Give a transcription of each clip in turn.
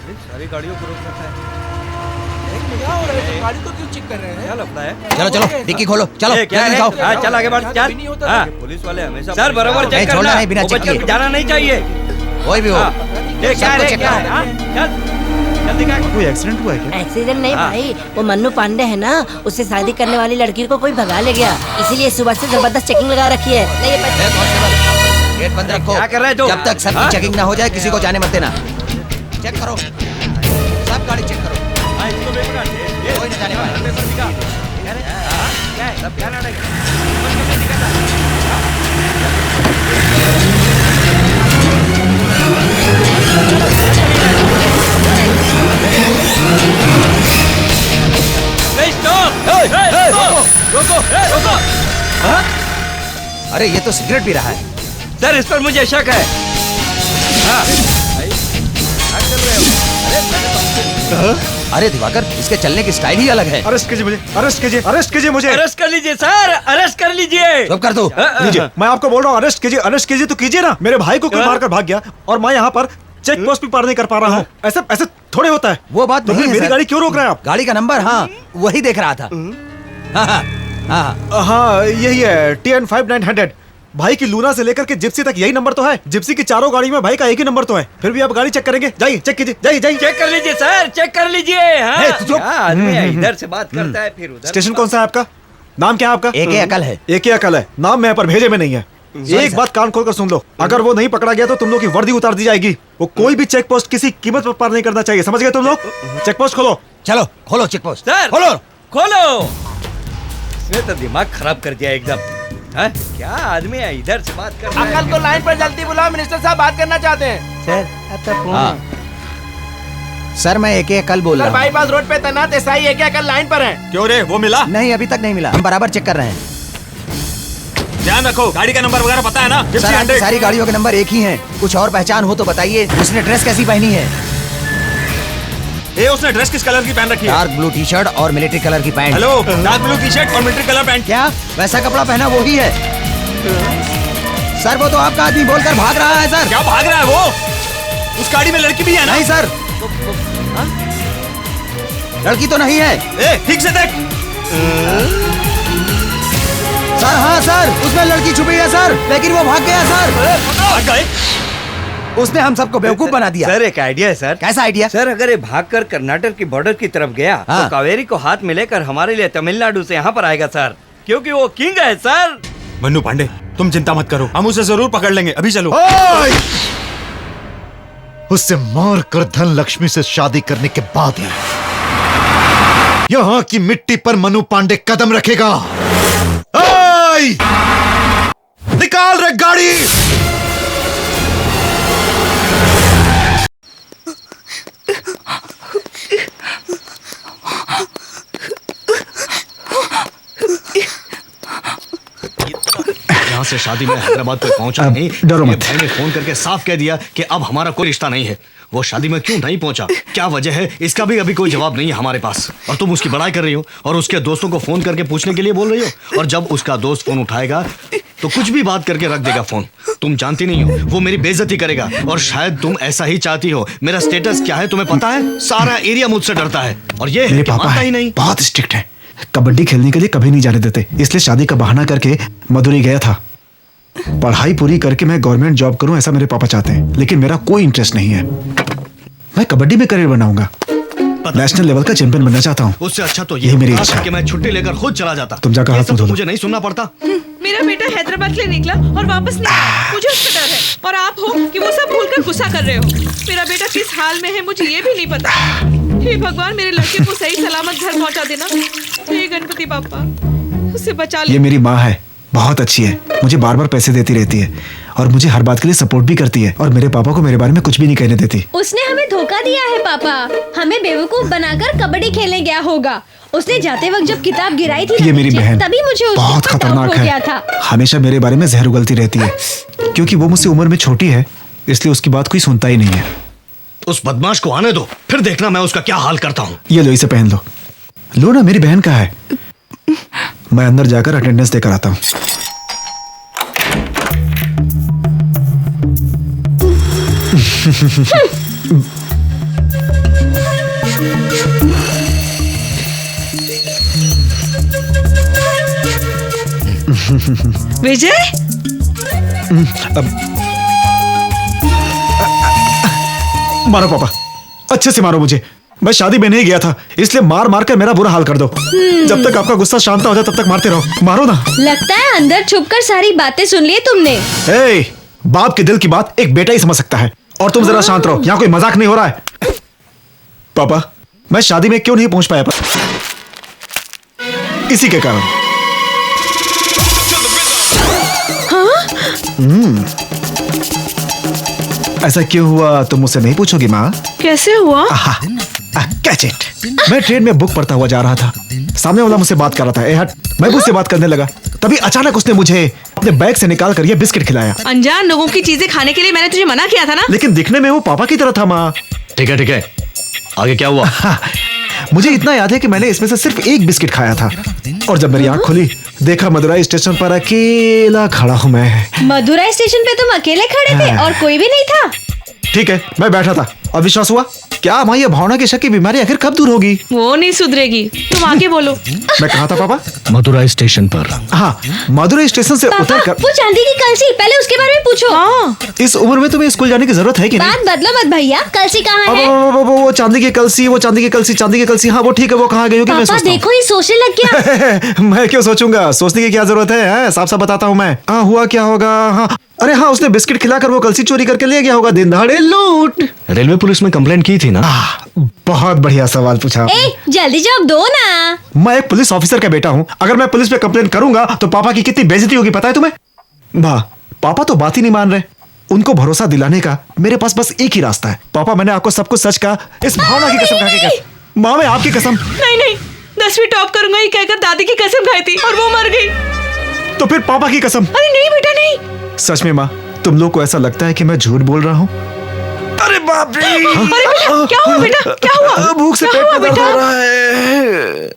सारी गाड़ियों को रोक रखा है। क्या हो रहा है? गाड़ी को क्यों चेक कर रहे हैं? क्या लगता है? चलो चलो डिक्की खोलो, चलो क्या जल्दी है? दिखाओ। हाँ, चल आगे बढ़, चल। नहीं होता हाँ, था। पुलिस वाले हमेशा सर बराबर चेक छोड़ना करना, नहीं बिना वो चेक बच के किए। जाना नहीं चाहिए। कोई भी हो, हाँ, ये क्या सबको है? चेक क्या करो। है? हाँ, चल जल्दी का। कोई एक्सीडेंट हुआ है क्या? एक्सीडेंट नहीं हाँ। भाई, वो मन्नू पांडे है ना, उससे शादी करने वाली लड़की को कोई भगा ले गया, इसीलिए सुबह से जबरदस्त चेकिंग लगा रखी है। नहीं, ये पैसे- कांस्टेबल, गेट बंद रखो। क्या कर रहे हो तुम? जब तक सबकी हाँ? चेकिंग ना हो जाए किसी को जाने मत देना। चेक करो, सब गाड़ी चेक करो, हाँ, इसको भी पकड़, ये कोई न जाने पाए। पेपर दिखा। क्या है? हाँ, क्या है? सब क्या नाटक है? बस कब नहीं दिखाता? नहीं, stop! रोको, रोको! अरे ये तो सिगरेट पी रहा है। सर इस पर मुझे शक है। हाँ, भाई, क्या चल रहे हो? अरे अरे दिवाकर, इसके चलने की स्टाइल ही अलग है। अरेस्ट कीजिए मुझे, अरेस्ट कीजिए, अरेस्ट कीजिए मुझे। अरेस्ट कर लीजिए सर, अरेस्ट कर लीजिए। चुप कर दो। लीजिए, मैं आपको बोल रहा हूँ अरेस्ट कीजिए तो कीजिए ना। मेरे भाई को कोई हाँ? मारकर भाग गया और मैं यहाँ पर चेक पोस्ट भी पार नहीं कर पा रहा हूँ। ऐसे ऐसे थोड़े होता है। वो बात तो नहीं फिर है मेरी सर। गाड़ी क्यों रोक रहे हैं आप? गाड़ी का नंबर, हाँ वही देख रहा था। हाँ हाँ हाँ। हाँ यही है, TN5900। भाई की लूना से लेकर के जिप्सी तक यही नंबर तो है। जिप्सी की चारों गाड़ी में भाई का एक ही नंबर तो है। फिर भी आप गाड़ी चेक करेंगे? जाइए चेक कीजिए, जाइए जाइए। चेक कर लीजिए सर, चेक कर लीजिए। हाँ, ए, तू चुप। क्या आदमी है, इधर से बात करता है फिर उधर। स्टेशन कौन सा है आपका? नाम क्या है आपका? एक ही अकल है। एक ही अकल है, नाम में है पर भेजे में नहीं है। एक बात कान खोलकर सुन लो, अगर वो नहीं पकड़ा गया तो तुम लोग की वर्दी उतार दी जाएगी। वो कोई भी चेक पोस्ट किसी कीमत पर पार नहीं करना चाहिए, समझ गए तुम लोग? चेक पोस्ट खोलो। चलो खोलो चेक पोस्ट। सर खोलो। खोलो। इसने तो दिमाग खराब कर दिया एकदम। हाँ? क्या आदमी है, इधर से बात कर रहा है। अंकल को लाइन पर जल्दी बुलाओ, मिनिस्टर साहब बात करना चाहते हैं। सर अब तो फोन हाँ है। सर, मैं एक ही अकल बोल सर रहा हूँ। बाईपास रोड पे तैनात एसआई है क्या? कल लाइन पर है। क्यों रे, वो मिला? नहीं अभी तक नहीं मिला, हम बराबर चेक कर रहे हैं। ध्यान रखो, गाड़ी का नंबर वगैरह पता है ना? सर आपकी सारी गाड़ियों के नंबर एक ही हैं। कुछ और पहचान हो तो बताइए। उसने ड्रेस कैसी पहनी है? ए, उसने ड्रेस किस कलर की पहन रखी है? डार्क ब्लू टी शर्ट और मिलिट्री कलर की pant. Hello, dark blue T shirt और मिलिट्री कलर पैंट। क्या वैसा कपड़ा पहना वो ही है? सर वो तो आपका आदमी बोलकर भाग रहा है सर। क्या भाग रहा है वो? उस गाड़ी में लड़की भी है ना? नहीं सर, लड़की तो नहीं है। ए, ठीक से देख। सर हाँ सर, उसमें लड़की छुपी है सर, लेकिन वो भाग गया सर। भाग गए? उसने हम सबको बेवकूफ बना दिया। सर एक आइडिया है सर। कैसा आइडिया? सर अगर ये भागकर कर्नाटक की बॉर्डर की तरफ गया हाँ। तो कावेरी को हाथ में लेकर हमारे लिए तमिलनाडु से यहाँ पर आएगा सर, क्योंकि वो किंग है सर। मन्नू पांडे, तुम चिंता मत करो, हम उसे जरूर पकड़ लेंगे। अभी चलो। ओए! उससे मार कर धन लक्ष्मी से शादी करने के बाद ही यहाँ की मिट्टी पर मनु पांडे कदम रखेगा। ओए! निकाल रे गाड़ी। यहाँ से शादी में हैदराबाद तक पहुंचा अब नहीं। डरो मेरे मत। भाई ने फोन करके साफ कह दिया कि अब हमारा कोई रिश्ता नहीं है। वो शादी में क्यों नहीं पहुंचा, क्या वजह है, इसका भी अभी कोई जवाब नहीं है हमारे पास। और तुम उसकी बड़ाई कर रही हो और उसके दोस्तों को फोन करके पूछने के लिए बोल रही हो। और जब उसका दोस्त फोन उठाएगा तो कुछ भी बात करके रख देगा फोन। तुम जानती नहीं हो, वो मेरी बेइज्जती करेगा। और शायद तुम ऐसा ही चाहती हो। मेरा स्टेटस क्या है तुम्हें पता है? सारा एरिया मुझसे डरता है। और ये मेरे कि पापा मानता ही है, नहीं। बहुत स्ट्रिक्ट है। कबड्डी खेलने के लिए कभी नहीं जाने देते, इसलिए शादी का बहाना करके मदुरई गया था। पढ़ाई पूरी करके मैं गवर्नमेंट जॉब करूं ऐसा मेरे पापा चाहते हैं, लेकिन मेरा कोई इंटरेस्ट नहीं है। मैं कबड्डी में करियर बनाऊंगा, नेशनल लेवल का चैंपियन बनना चाहता हूँ। उससे अच्छा तो यही मेरी था इच्छा है। कि मैं छुट्टी लेकर खुद चला जाता। तुम जाकर ये हाथ सब मुंह तो धो लो। मुझे नहीं सुनना पड़ता। मेरा बेटा हैदराबाद के लिए निकला और वापस नहीं आया। मुझे उसका डर है और आप हो कि वो सब भूलकर गुस्सा कर रहे हो। मेरा बेटा किस हाल में है मुझे ये भी नहीं पता। हे भगवान, मेरे लड़के को सही सलामत घर पहुंचा देना। हे गणपति बाप्पा, उसे बचा ले। ये मेरी माँ है, बहुत अच्छी है। मुझे बार बार पैसे देती रहती है और मुझे हर बात के लिए सपोर्ट भी करती है। और मेरे पापा को मेरे बारे में कुछ भी नहीं कहने देती। उसने हमें धोखा दिया है पापा, हमें बेवकूफ बनाकर कबड्डी खेलने गया होगा। उसने जाते वक्त जब किताब गिराई थी ये मेरी नीचे, बहन तभी मुझे उसके बहुत ऊपर खतरनाक डाउट हो गया है। था। हमेशा मेरे बारे में जहर उगलती रहती है। क्योंकि वो मुझसे उम्र में छोटी है, इसलिए उसकी बात कोई सुनता ही नहीं है। उस बदमाश को आने दो, फिर देखना मैं उसका क्या हाल करता हूँ। ये लो, इसे पहन लो। लो ना, मेरी बहन का है। मैं अंदर जाकर अटेंडेंस देकर आता हूँ। विजय, मारो पापा, अच्छे से मारो मुझे। मैं शादी में नहीं गया था, इसलिए मार मार कर मेरा बुरा हाल कर दो। जब तक आपका गुस्सा शांत हो जाए तब तक मारते रहो। मारो ना। लगता है अंदर छुपकर सारी बातें सुन ली तुमने। ए, बाप के दिल की बात एक बेटा ही समझ सकता है। और तुम जरा शांत रहो, यहाँ कोई मजाक नहीं हो रहा है। पापा, मैं शादी में क्यों नहीं पहुंच पाया? इसी के कारण। ऐसा क्यों हुआ तुम मुझसे नहीं पूछोगी माँ? कैसे हुआ? Catch it. मैं ट्रेन में बुक पढ़ता हुआ जा रहा था, सामने वाला मुझसे बात कर रहा था। ए हट, मैं भी उससे बात करने लगा, तभी अचानक उसने मुझे अपने बैग से निकाल कर ये बिस्किट खिलाया। अनजान लोगों की चीजें खाने के लिए मैंने तुझे मना किया था ना। लेकिन दिखने में वो पापा की तरह था माँ। ठीक है, आगे क्या हुआ? मुझे इतना याद है कि मैंने इसमें से सिर्फ एक बिस्किट खाया था, और जब मेरी आंख खुली देखा मदुराई स्टेशन पर अकेला खड़ा हूँ मैं। मदुराई स्टेशन पे तुम अकेले खड़े थे और कोई भी नहीं था? ठीक है, मैं बैठा था। अब विश्वास हुआ? क्या माँ, ये भावना के शक की बीमारी आखिर कब दूर होगी? वो नहीं सुधरेगी, तुम आगे बोलो। मैं कहा था पापा? मदुराई स्टेशन पर। हाँ, मदुराई स्टेशन से उतर कर। वो चांदी की कलसी, पहले उसके बारे में पूछो। हाँ। इस उम्र में तुम्हें स्कूल जाने की जरूरत है कि नहीं? बात बदलो मत भैया, कलसी कहाँ है? वो चांदी की कलसी। हाँ वो ठीक है, वो कहाँ गई होगी? मैं पापा सोचता हूँ। देखो, ये सोचने लग गया। मैं क्यों सोचूंगा, सोचने की क्या जरूरत है? साफ साफ बताता हूँ मैं। हाँ, हुआ क्या होगा? हाँ, अरे हाँ, उसने बिस्किट खिलाकर वो कलसी चोरी करके ले गया होगा। दिन दहाड़े लूट। रेलवे पुलिस में कंप्लेंट की थी ना? बहुत बढ़िया सवाल पूछा। जल्दी जवाब दो ना। मैं एक पुलिस ऑफिसर का बेटा हूँ, अगर मैं पुलिस पे कंप्लेंट करूंगा तो पापा की कितनी बेइज्जती होगी पता है तुम्हें? वाह, पापा तो बात ही नहीं मान रहे। उनको भरोसा दिलाने का मेरे पास बस एक ही रास्ता है। पापा, मैंने आपको सब कुछ सच कहा, इस भावना की कसम खा के। माँ, मैं आपकी कसम। नहीं, 10वीं टॉप करूंगा ये कहकर दादी की कसम खाई थी और वो मर गई। तो फिर पापा की कसम। अरे नहीं बेटा, नहीं। सच में माँ, तुम लोग को ऐसा लगता है कि मैं झूठ बोल रहा हूँ? अरे बाप रे! अरे बेटा, क्या हुआ बेटा? क्या हुआ? भूख से पेट में दर्द हो रहा है।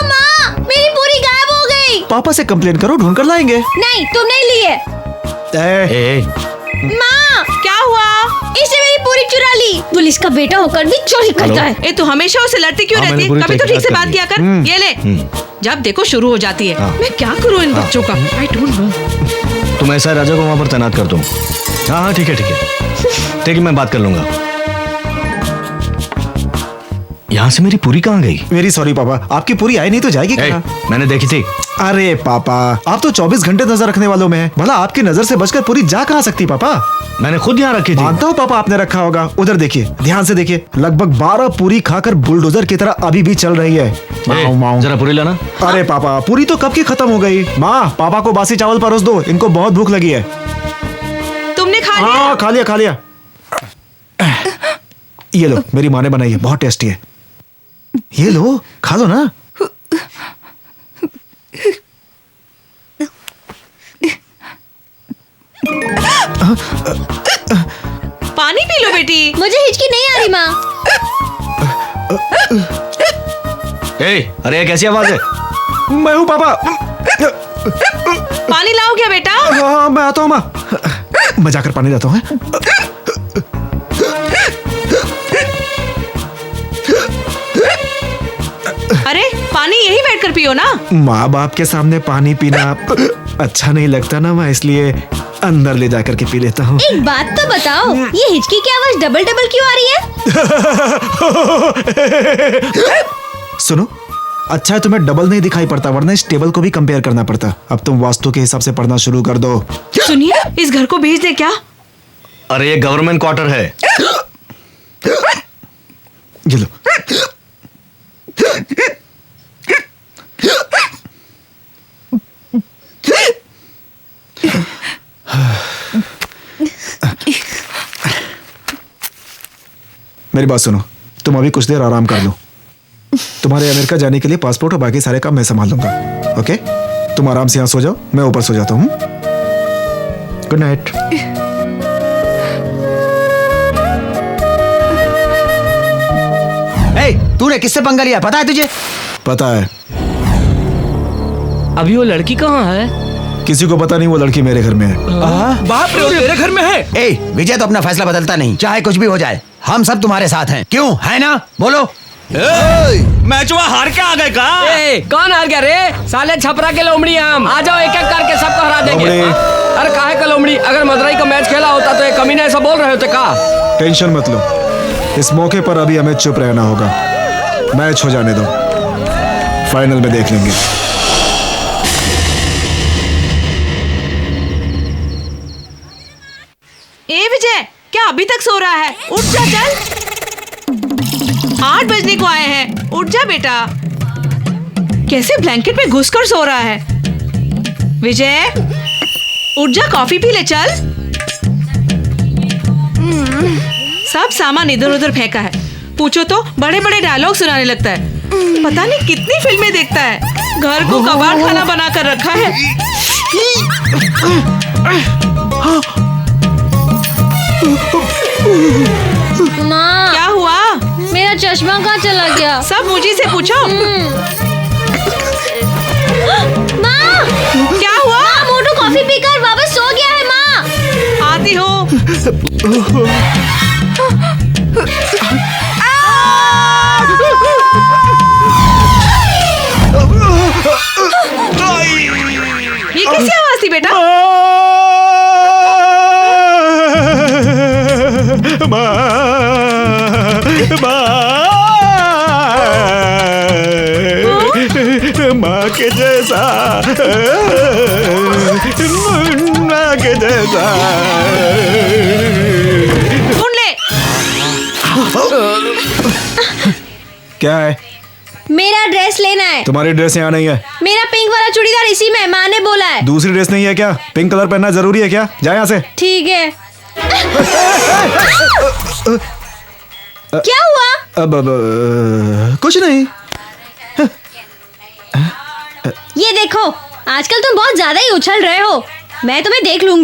माँ, मेरी पूरी गायब हो गई। पापा से कंप्लेन करो, ढूंढ कर लाएंगे। नहीं, तुम नहीं लिए। माँ, क्या हुआ? इसने मेरी पूरी चुरा ली। पुलिस का बेटा होकर भी चोरी करता है। ए, तू हमेशा उसे लड़ती क्यों हाँ, रहती है? मैंने कभी तो पूरी ठीक से बात तहकीकात किया कर। ये ले, जब देखो शुरू हो जाती है। मैं क्या करूँ इन बच्चों का? I don't know. तुम ऐसा राजा को वहां पर तैनात कर दो। हाँ, ठीक है, मैं बात कर लूंगा। यहाँ से मेरी पूरी कहाँ गई? मेरी सॉरी पापा, आपकी पूरी आई नहीं तो जाएगी कहाँ? मैंने देखी थी। अरे पापा, आप तो 24 घंटे नजर रखने वालों में हैं। भला आपकी नजर से बचकर पूरी जा कहाँ सकती पापा? मैंने खुद यहाँ रखी थी। मानता हूँ पापा, आपने रखा होगा। उधर देखिए, ध्यान से देखिए, लगभग 12 पूरी खाकर बुलडोजर की तरह अभी भी चल रही है। माँ, माँ। जरा पूरी लाना। अरे पापा, पूरी तो कब की खत्म हो गई। माँ, पापा को बासी चावल परोस दो, इनको बहुत भूख लगी है। तुमने खा लिया? हाँ, खा लिया। ये लो, मेरी माँ ने बनाई है, बहुत टेस्टी है। ये लो, खा लो ना। पानी पी लो बेटी। मुझे हिचकी नहीं आ रही माँ। अरे कैसी आवाज है? मैं हूँ पापा। पानी लाओ क्या बेटा? हाँ, मैं आता हूँ माँ। मैं जाकर पानी लाता हूँ। अरे पानी यही बैठकर पियो ना। माँ बाप के सामने पानी पीना अच्छा नहीं लगता ना माँ, इसलिए अंदर ले जाकर के पी लेता हूँ। एक बात तो बताओ, ये हिचकी की आवाज डबल डबल क्यों आ रही है? सुनो, अच्छा है तुम्हें डबल नहीं दिखाई पड़ता, वरना इस टेबल को भी कंपेयर करना पड़ता। अब तुम वास्तु के हिसाब से पढ़ना शुरू कर दो। सुनिए, इस घर को भेज दे क्या? अरे ये गवर्नमेंट क्वार्टर है। ये लो। मेरी बात सुनो, तुम अभी कुछ देर आराम कर लो। तुम्हारे अमेरिका जाने के लिए पासपोर्ट और बाकी सारे काम मैं संभाल लूंगा। ओके, तुम आराम से यहाँ सो जाओ, मैं ऊपर सो जाता हूँ। Good night. तूने किससे पंगा लिया, पता है तुझे? पता है। अभी वो लड़की कहाँ है? किसी को पता नहीं, वो लड़की मेरे घर में है। बाप रे, वो तेरे घर में है? विजय तो अपना फैसला बदलता नहीं, चाहे कुछ भी हो जाए। हम सब तुम्हारे साथ हैं, क्यों है ना? बोलो। मैचवा हार के आ गए का? ए, कौन हार गया रे? साले छपरा के लोमड़ी हम। आ जाओ एक एक करके सबको हरा देंगे। लोमड़ी। अरे काहे का लोमड़ी? अगर मदुरई का मैच खेला होता तो ये कमीने ऐसा बोल रहे होते का? टेंशन मत लो, इस मौके पर अभी हमें चुप रहना होगा। मैच हो जाने दो, फाइनल में देख लेंगे। ए विजय, क्या अभी तक सो रहा है? उठ जा चल। 8 बजने को आए हैं, उठ जा बेटा। कैसे ब्लैंकेट में घुसकर सो रहा है? विजय, उठ जा, कॉफी पी ले चल। सब सामान इधर उधर फेंका है। पूछो तो बड़े बड़े डायलॉग सुनाने लगता है। पता नहीं कितनी फिल्में देखता है। घर को कबाड़ खाना बना कर रखा है। माँ, क्या हुआ? मेरा चश्मा कहाँ चला गया? सब मुझी से पूछो। माँ, क्या हुआ? माँ, मोटू कॉफी पीकर वापस सो गया है माँ। आती हो। ये कैसी आवाज थी बेटा? माँ के जैसा, माँ के जैसा। सुन ले। क्या है? मेरा ड्रेस लेना है। तुम्हारी ड्रेस यहाँ नहीं है। मेरा पिंक वाला चूड़ीदार इसी में, माँ ने बोला है। दूसरी ड्रेस नहीं है क्या? पिंक कलर पहनना जरूरी है क्या? जा यहाँ से। ठीक है। क्या हुआ? अब कुछ नहीं। ये देखो, आजकल तुम बहुत ज्यादा ही उछल रहे हो। मैं तुम्हें देख लूंगी।